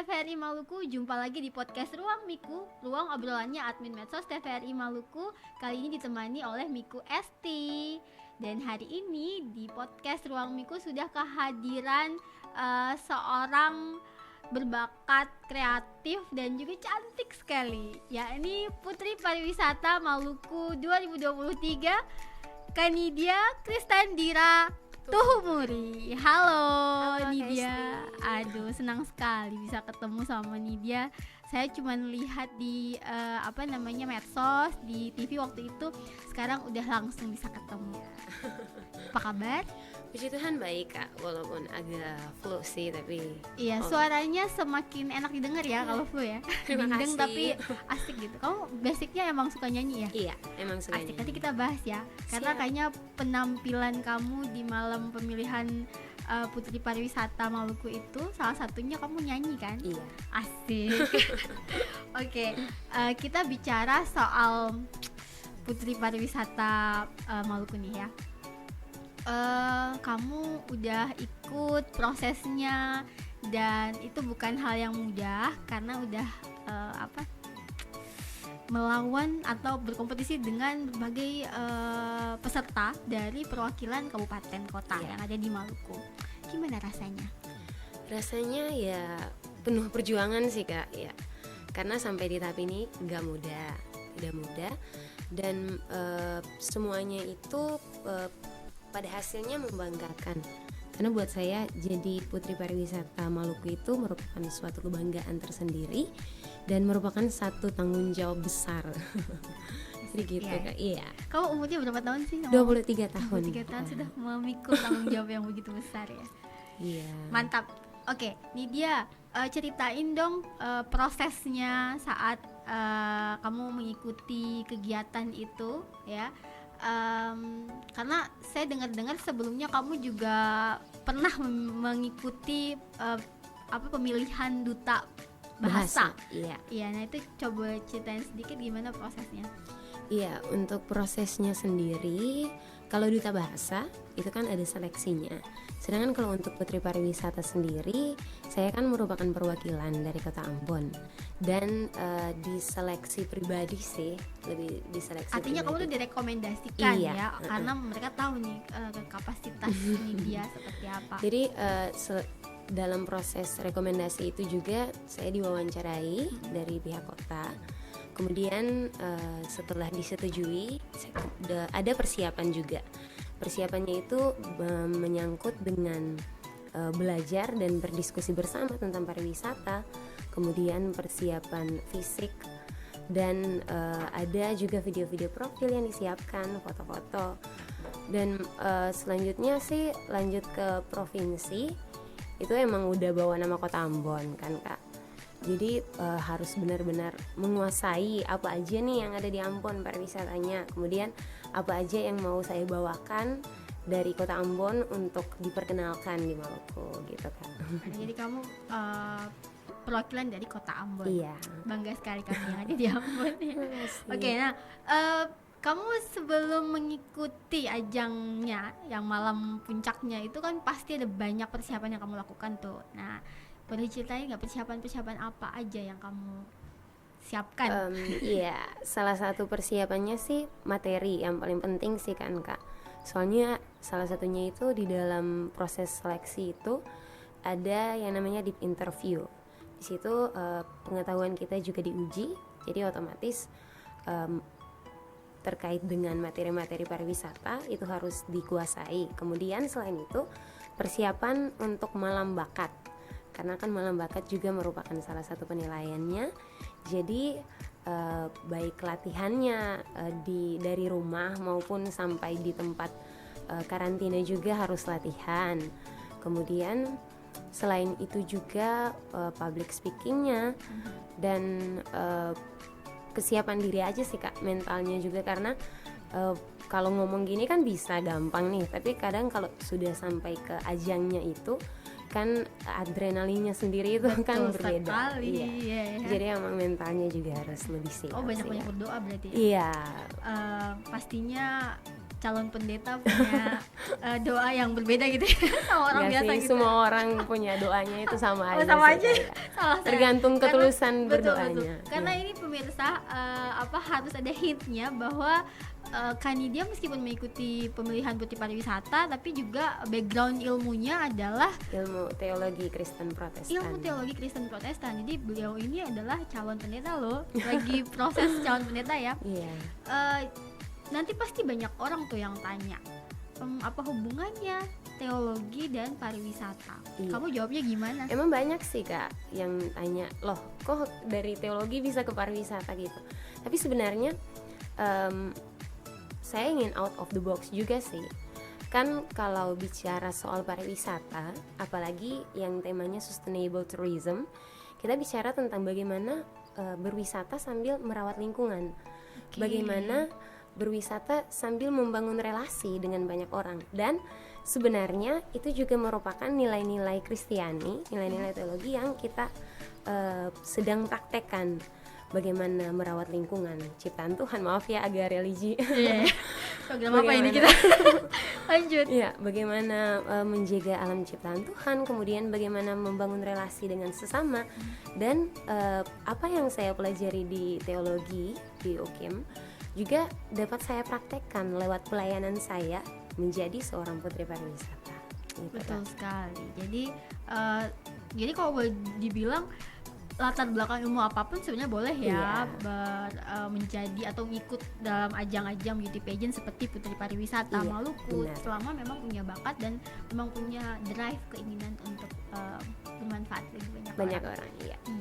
TVRI Maluku, jumpa lagi di podcast Ruang Miku, ruang obrolannya admin medsos TVRI Maluku. Kali ini ditemani oleh Miku Esti. Dan hari ini di podcast Ruang Miku sudah kehadiran seorang berbakat kreatif dan juga cantik sekali, yakni Putri Pariwisata Maluku 2023, Kanidia Kristandira Tuhumuri. Halo Nidia. Aduh, senang sekali bisa ketemu sama Nidia. Saya cuma lihat di medsos, di TV waktu itu. Sekarang udah langsung bisa ketemu. Apa kabar? Puji Tuhan baik Kak, walaupun agak flu sih tapi iya, suaranya semakin enak didengar ya kalau flu ya. Terima Bindeng kasih. tapi asik gitu. Kamu basicnya emang suka nyanyi ya? Iya, emang suka Asik, nyanyi. nanti kita bahas ya. Karena Siap. kayaknya penampilan kamu di malam pemilihan Putri Pariwisata Maluku itu salah satunya kamu nyanyi kan? Iya. Asik. Oke, kita bicara soal Putri Pariwisata Maluku nih ya. Kamu udah ikut prosesnya dan itu bukan hal yang mudah karena udah melawan atau berkompetisi dengan berbagai peserta dari perwakilan kabupaten kota yang ada di Maluku. Gimana rasanya? Rasanya ya penuh perjuangan sih Kak, ya. Karena sampai di tahap ini tidak mudah dan semuanya itu pada hasilnya membanggakan. Karena buat saya jadi Putri Pariwisata Maluku itu merupakan suatu kebanggaan tersendiri dan merupakan satu tanggung jawab besar. Jadi gitu Iya. Kak. Iya. Kamu umurnya berapa tahun sih? 23 tahun. 23 tahun sudah memikul tanggung jawab yang begitu besar ya. Iya. Mantap. Oke, Nidia, ceritain dong prosesnya saat kamu mengikuti kegiatan itu ya. Karena saya dengar-dengar sebelumnya kamu juga pernah mengikuti pemilihan duta bahasa. Iya. Iya, nah itu coba ceritain sedikit gimana prosesnya. Iya, untuk prosesnya sendiri, kalau duta bahasa itu kan ada seleksinya. Sedangkan kalau untuk Putri Pariwisata sendiri, saya kan merupakan perwakilan dari Kota Ambon dan diseleksi pribadi sih, lebih diseleksi. Artinya kamu tuh direkomendasikan Iya, ya, karena mereka tahu nih kapasitas Nidia seperti apa. Jadi dalam proses rekomendasi itu juga saya diwawancarai dari pihak kota. Kemudian setelah disetujui ada persiapan juga. Persiapannya itu menyangkut dengan belajar dan berdiskusi bersama tentang pariwisata. Kemudian persiapan fisik dan ada juga video-video profil yang disiapkan, foto-foto. Dan selanjutnya sih lanjut ke provinsi. Itu emang udah bawa nama Kota Ambon kan Kak. Jadi harus benar-benar menguasai apa aja nih yang ada di Ambon pariwisatanya. Kemudian apa aja yang mau saya bawakan dari Kota Ambon untuk diperkenalkan di Maluku gitu Kak. Jadi kamu perwakilan dari Kota Ambon. Iya. Bangga sekali kami yang ada di Ambon. Makasih. Oke, nah kamu sebelum mengikuti ajangnya yang malam puncaknya itu kan pasti ada banyak persiapan yang kamu lakukan tuh. Nah, boleh ceritain nggak persiapan apa aja yang kamu siapkan? Iya, salah satu persiapannya sih materi yang paling penting sih kan Kak. Soalnya salah satunya itu di dalam proses seleksi itu ada yang namanya deep interview. Di situ pengetahuan kita juga diuji, jadi otomatis terkait dengan materi-materi pariwisata itu harus dikuasai. Kemudian selain itu persiapan untuk malam bakat, karena kan malam bakat juga merupakan salah satu penilaiannya. Jadi baik latihannya dari rumah maupun sampai di tempat karantina juga harus latihan. Kemudian selain itu juga public speakingnya dan kesiapan diri aja sih Kak, mentalnya juga. Karena kalau ngomong gini kan bisa gampang nih, tapi kadang kalau sudah sampai ke ajangnya itu kan adrenalinnya sendiri itu kan berbeda. Sekali, iya. iya. Jadi emang mentalnya juga harus lebih siap. Oh, banyak sih, ya. berdoa berarti ya? Iya. Pastinya calon pendeta punya doa yang berbeda gitu ya, sama orang biasa sih, gitu. semua orang punya doanya itu sama aja. Sama sih, aja. kayak. Salah saya. Tergantung ketulusan Betul. berdoanya. Karena Iya. ini pemirsa harus ada hintnya bahwa Kanidia meskipun mengikuti pemilihan Putri Pariwisata, tapi juga background ilmunya adalah ilmu teologi Kristen Protestan. ilmu teologi Kristen Protestan. Jadi beliau ini adalah calon pendeta loh, lagi proses calon pendeta ya. Iya. Nanti pasti banyak orang tuh yang tanya, apa hubungannya teologi dan pariwisata? Iya. Kamu jawabnya gimana? Emang banyak sih Kak yang tanya, loh kok dari teologi bisa ke pariwisata gitu. Tapi sebenarnya saya ingin out of the box juga sih. Kan kalau bicara soal pariwisata, apalagi yang temanya sustainable tourism, kita bicara tentang bagaimana berwisata sambil merawat lingkungan. Bagaimana berwisata sambil membangun relasi dengan banyak orang. Dan sebenarnya itu juga merupakan nilai-nilai Kristiani, nilai-nilai teologi yang kita sedang praktekkan. Bagaimana merawat lingkungan, ciptaan Tuhan, maaf ya agak religi. Iya. Program apa ini kita? Lanjut. Iya, bagaimana menjaga alam ciptaan Tuhan, kemudian bagaimana membangun relasi dengan sesama, dan apa yang saya pelajari di teologi di UKM juga dapat saya praktekkan lewat pelayanan saya menjadi seorang putri pariwisata. Gitu, Betul Kak. sekali. Jadi kalau boleh dibilang latar belakang ilmu apapun sebenarnya boleh ya menjadi atau ikut dalam ajang-ajang beauty pageant seperti Putri Pariwisata Maluku, benar. selama memang punya bakat dan memang punya drive, keinginan untuk bermanfaat bagi banyak orang.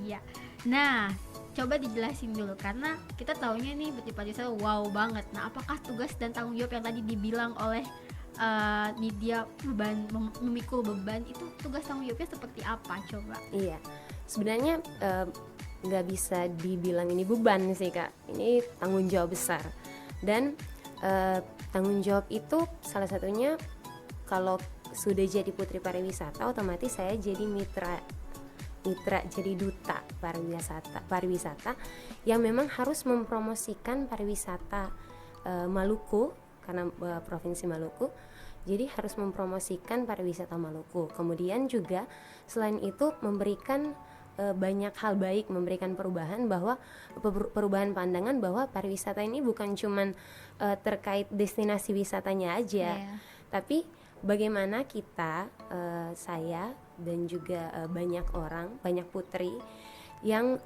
Iya. Nah, coba dijelasin dulu karena kita taunya nih Putri Pariwisata wow banget. Nah, apakah tugas dan tanggung jawab yang tadi dibilang oleh Nidia memikul beban itu tugas tanggung jawabnya seperti apa coba? Iya, sebenarnya nggak bisa dibilang ini beban sih Kak, ini tanggung jawab besar. Dan tanggung jawab itu salah satunya kalau sudah jadi putri pariwisata, otomatis saya jadi mitra jadi duta pariwisata yang memang harus mempromosikan pariwisata Maluku, karena provinsi Maluku, jadi harus mempromosikan pariwisata Maluku. Kemudian juga selain itu memberikan banyak hal baik, memberikan perubahan pandangan bahwa pariwisata ini bukan cuman terkait destinasi wisatanya aja, tapi bagaimana kita, saya dan juga banyak putri yang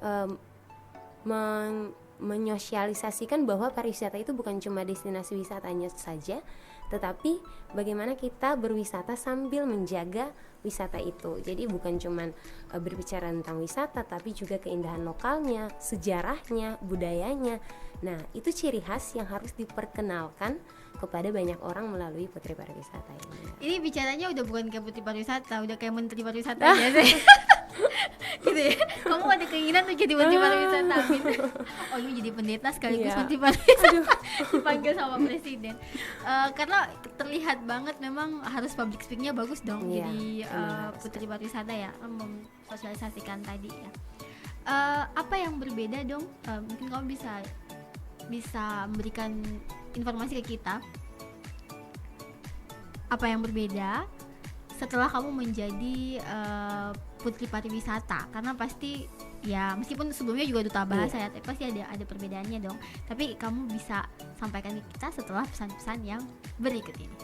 menyosialisasikan bahwa pariwisata itu bukan cuma destinasi wisatanya saja, tetapi bagaimana kita berwisata sambil menjaga wisata itu. Jadi bukan cuma berbicara tentang wisata, tapi juga keindahan lokalnya, sejarahnya, budayanya. Nah, itu ciri khas yang harus diperkenalkan kepada banyak orang melalui Putri Pariwisata ini. Ini bicaranya udah bukan kayak Putri Pariwisata, udah kayak Menteri Pariwisata aja sih. Gitu ya. Kamu ada keinginan tuh jadi Menteri Pariwisata gitu. Oh, ini jadi pendeta sekaligus Menteri Pariwisata. Dipanggil sama presiden. Karena terlihat banget memang harus public speakingnya bagus dong. Jadi Putri Pariwisata ya, memsosialisasikan tadi ya. Apa yang berbeda dong? Mungkin kamu bisa memberikan informasi ke kita apa yang berbeda setelah kamu menjadi putri pariwisata, karena pasti ya meskipun sebelumnya juga duta bahasa ya, tapi pasti ada perbedaannya dong. Tapi kamu bisa sampaikan ke kita setelah pesan-pesan yang berikut ini.